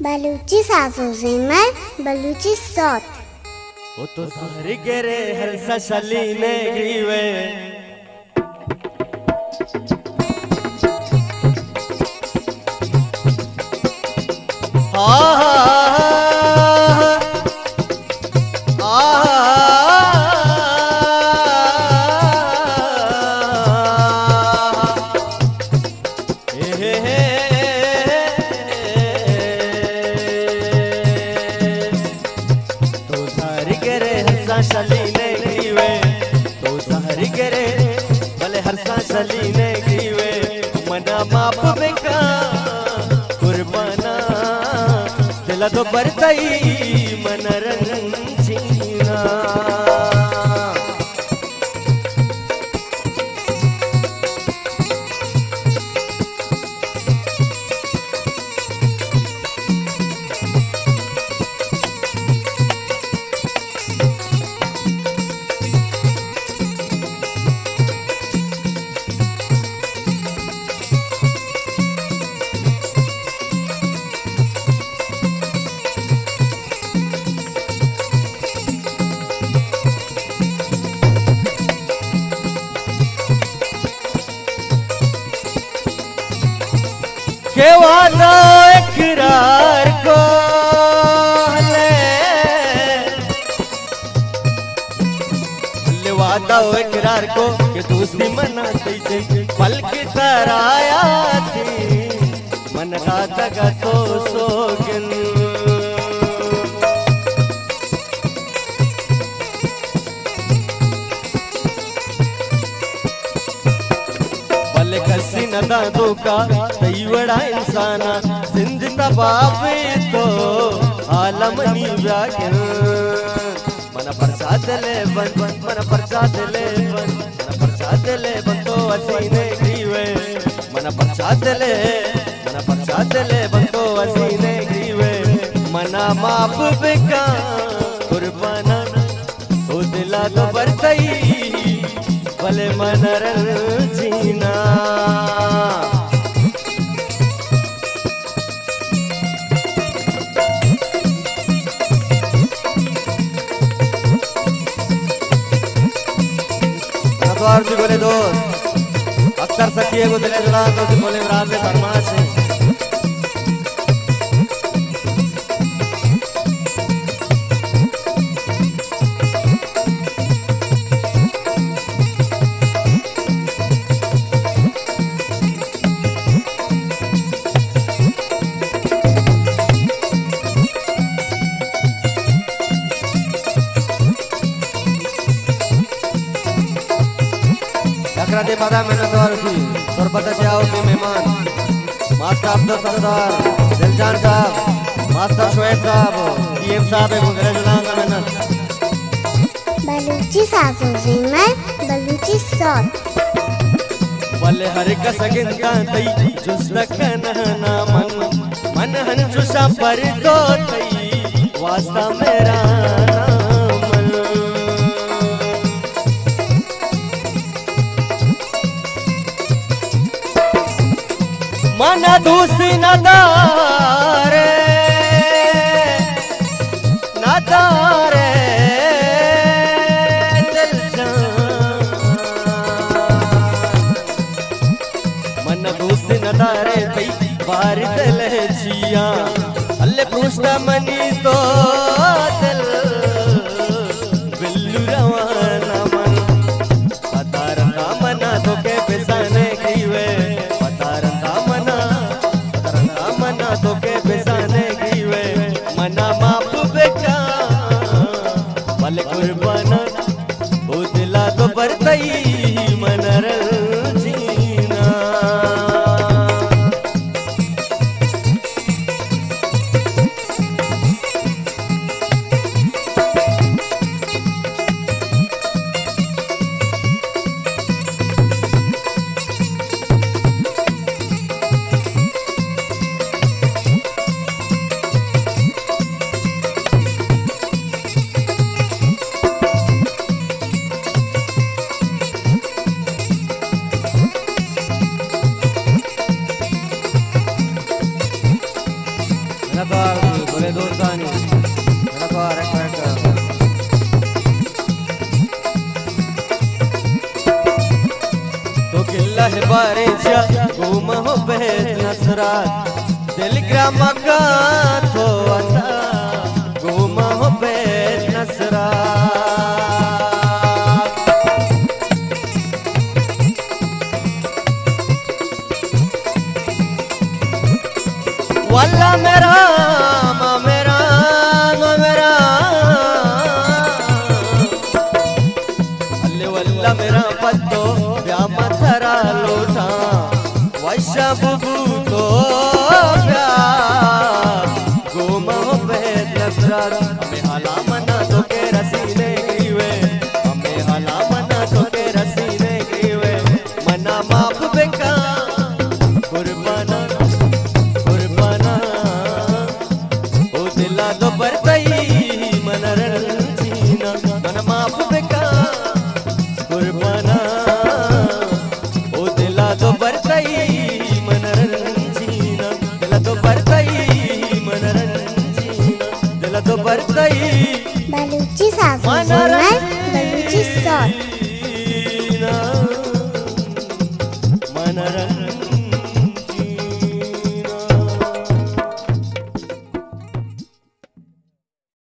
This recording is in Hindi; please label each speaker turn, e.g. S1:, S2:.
S1: बलूची सासू सिमर बलूची सौत
S2: वो तो सारी गेरे हर सशली ने ग्रीवे शलीने गिवे तो सहरी करे भले हरसा शलीने गिवे मना माप बेका कुर्बाना दिला तो बरतई मन रंजीना के वादा इकरार को हले वादा इकरार को के दोस्ती मनाते थे पल की तराया थी मन का तगा तो सोगन पल कसी नदा धोखा बड़ा इंसाना जिंदा बापे तो आलम नी व्याख्यान मन प्रसाद ले बन मन प्रसाद ले बन मन प्रसाद ले बन तो असीने ग्रीवे मन प्रसाद ले बन तो असीने ग्रीवे मना माप बेका कुर्बाना ओ दिला तो बरतई भले मन रंजीना जी बोले दोस्त अक्सर सखिए को दिले जुड़ा तो बोले रात में फरमाश है दे पता मैंने तो रुकी और पता से आओ के मेहमान मास्टर अब्दुल सरदार दिलजान साहब मास्टर शोएब साहब पीएम साहब है गुजरे जुलांगा मैंने
S1: बलूची सासू सिमर बलूची सौत
S2: भले हर का सगिन का तई जुस्लक ना मन हन जुसा पर तो तई वास्ता मेरा मना दूसरी नदारे दिल मन दूसरी नदारे पई बार दिल जिया अल्ले पूछता मनी तो दिल बिल्लू रवाना मन पता रहा मना तो के पिसाने गिवे तो के बेसाने गिवे मना माप बेका भले कुर्बाना ओ दिला तो बरतई मन रंजीना बोले दोस्तानी तो किल्ला है बारिशा घूम हो बेद नसरात दिल ग्राम का तो आता घूम हो बेद नसरात वल्ला मेरा मेरा पत्तो व्याम थरा लोटा वैशा बुबू तो घूम बेद नसरात हमें हाला मना तो के रसीने गिवे हमें हाला मना तो के रसीने गिवे मना माफ बेका कुर्बाना कुर्बाना ओ दिला तो बरतई मन रंजीना मन माफ बेका कुर्बाना ओ दिला तो बरतई मन रंजीना दिला तो बरतई मन रंजीना दिला तो बरतई
S1: बलूची सासू बलूची सॉस
S2: मन रंजीना